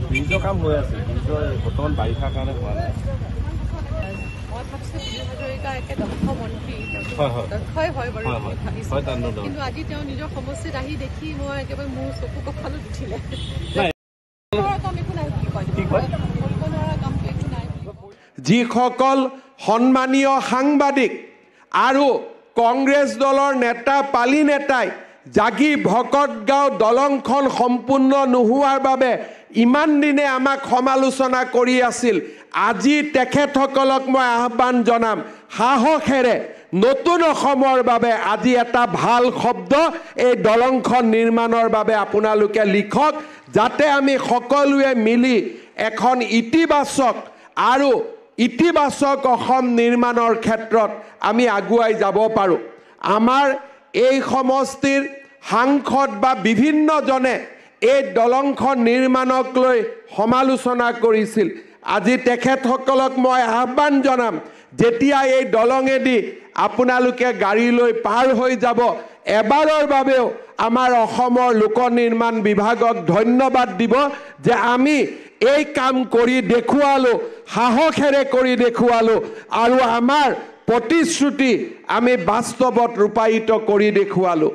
ব্ৰিজৰ কাম হৈ আছে ব্ৰিজৰ বৰ্তমান বাৰিষাৰ কাৰণে হোৱা নাই কিন্তু আজি তেওঁ নিজৰ সমষ্টিত আহি দেখি মই একেবাৰে মোৰ চকু কঁপালত উঠিলে যিসকল সন্মানীয় সাংবাদিক আৰু কংগ্ৰেছ দলৰ নেতা পালি নেতাই জাগি ভকতগাঁও দলংখন সম্পূৰ্ণ নোহোৱাৰ বাবে ইমান দিনে আমাক সমালোচনা কৰি আছিল আজি তেখেতসকলক মই আহ্বান জনাম সাহসেৰে নতুন অসমৰ বাবে আজি এটা ভাল শব্দ এই দলংখন নিৰ্মাণৰ বাবে আপোনালোকে লিখক যাতে আমি সকলোৱে মিলি এখন ইতিবাচক আৰু ইতিবাচক অসম নিৰ্মাণৰ ক্ষেত্ৰত আমি আগুৱাই যাব পাৰোঁ আমাৰ এই সমষ্টিৰ সাংসদ বা বিভিন্নজনে এই দলংখন নিৰ্মাণক লৈ সমালোচনা কৰিছিল আজি তেখেতসকলক মই আহ্বান জনাম যেতিয়া এই দলঙেদি আপোনালোকে গাড়ী লৈ পাৰ হৈ যাব এবাৰৰ বাবেও আমাৰ অসমৰ লোক নিৰ্মাণ বিভাগক ধন্যবাদ দিব যে আমি এই কাম কৰি দেখুৱালোঁ সাহসেৰে কৰি দেখুৱালোঁ আৰু আমাৰ প্ৰতিশ্ৰুতি আমি বাস্তৱত ৰূপায়িত কৰি দেখুৱালোঁ